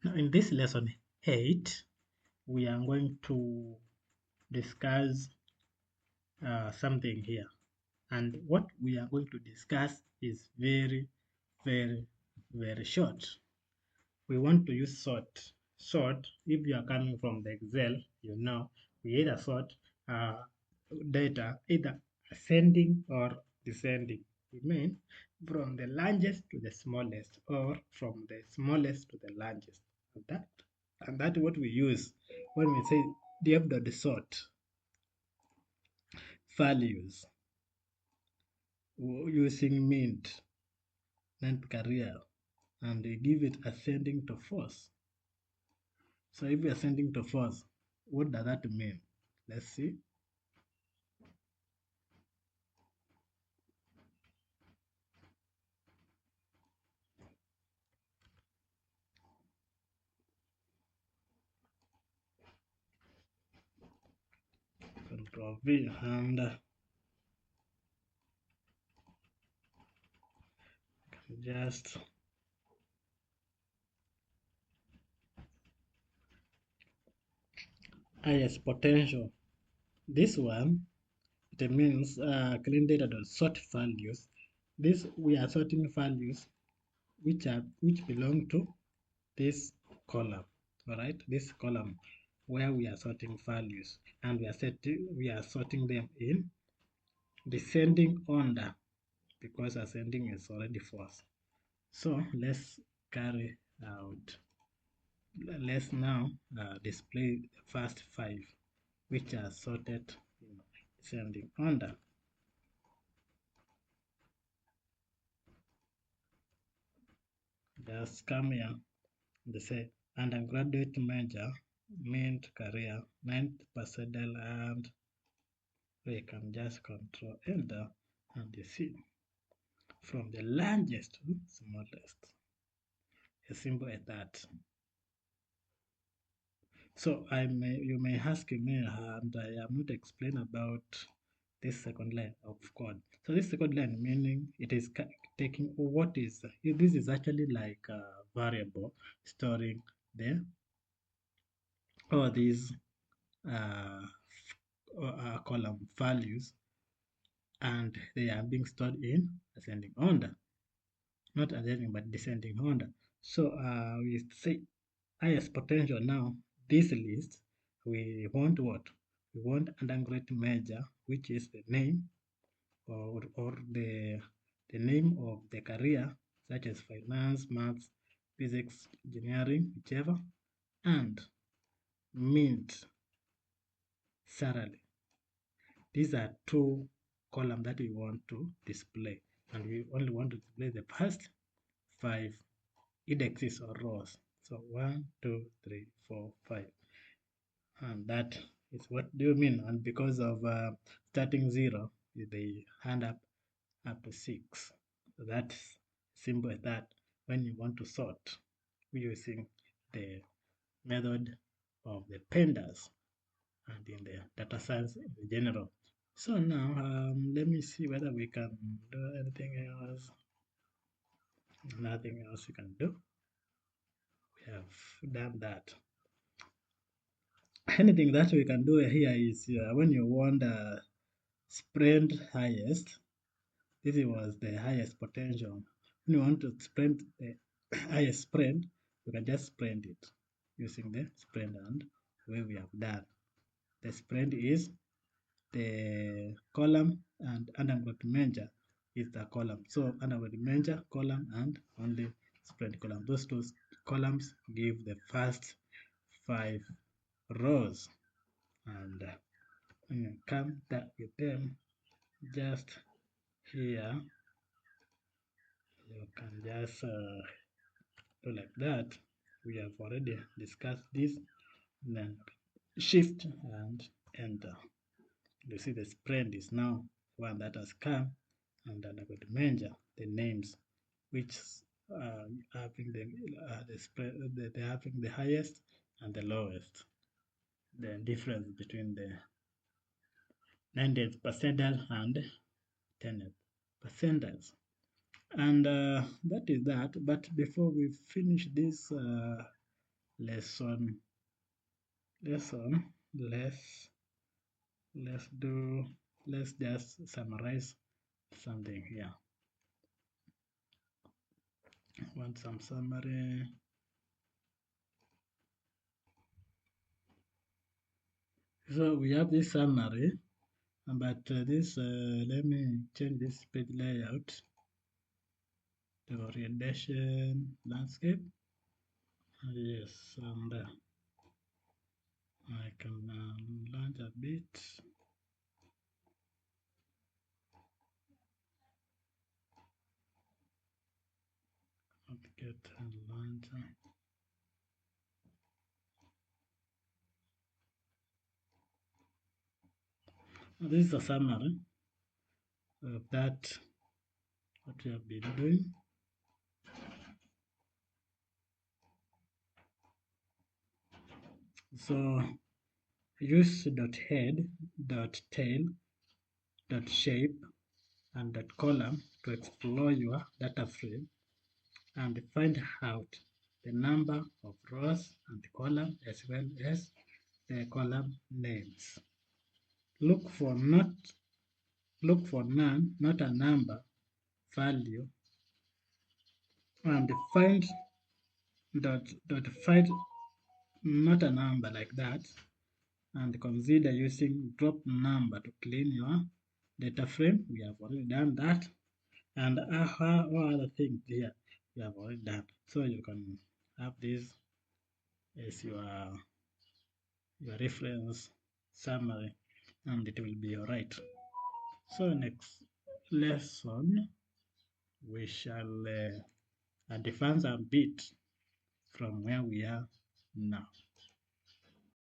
Now, in this lesson 8, we are going to discuss something here. And what we are going to discuss is very, very, very short. We want to use sort. Sort, if you are coming from the Excel, you know, we either sort uh, data either ascending or descending. We mean from the largest to the smallest or from the smallest to the largest. And that's what we use when we say df.sort values using mint and career, and they give it ascending to fourth. So if we are ascending to fourth, what does that mean? Let's see. Control V and just highest potential. This one, it means clean data dot sort values. This we are sorting values which belong to this column. All right, this column where we are sorting values, and we are sorting them in descending order because ascending is already false. So let's carry out. Let's now display the first 5 which are sorted in descending order. Just come here and say undergraduate major, mint career, 9th percentile, and we can just control enter and you see from the largest to smallest. As simple as that. So you may ask me, and I am not explain about this second line of code. So this second line meaning it is taking what is this is actually like a variable storing the all these uh, column values, and they are being stored in ascending order, not ascending but descending order. So we say highest potential. Now this list we want what? We want undergraduate major, which is the name or the name of the career, such as finance, maths, physics, engineering, whichever, and mint salary. These are 2 columns that we want to display, and we only want to display the first 5 indexes or rows. So 1, 2, 3, 4, 5, and that is what do you mean. And because of starting 0, they hand up to 6. So that's simple as that. When you want to sort using the method of the pandas and in the data science in general. So now let me see whether we can do anything else. Nothing else we can do. We have done that. Anything that we can do here is when you want spread highest, this was the highest potential. When you want to spread the highest spread, you can just spread it using the spread and way we have done. The spread is the column and undergraduate major is the column. So undergraduate major column and only spread column. Those 2 columns give the first 5 rows, and when you come back with them just here, you can just do like that. We have already discussed this. Then shift and enter. You see the spread is now one that has come, and then I'm going to measure the names which having the spread, they having the highest and the lowest. The difference between the 90th percentile and 10th percentiles. And that is that. But before we finish this lesson lesson let's do let's just summarize something here. Want some summary. So we have this summary, but this let me change this page layout to orientation landscape. Yes, and I can launch a bit. Not get a launcher. This is a summary of that what we have been doing. So use .head, .tail, .shape, and .column to explore your data frame and find out the number of rows and columns as well as the column names. Look for none, not a number value, and find not a number like that, and consider using drop number to clean your data frame. We have already done that, and all other things here we have already done. So you can have this as your reference summary, and it will be all right. So next lesson we shall advance a bit from where we are now.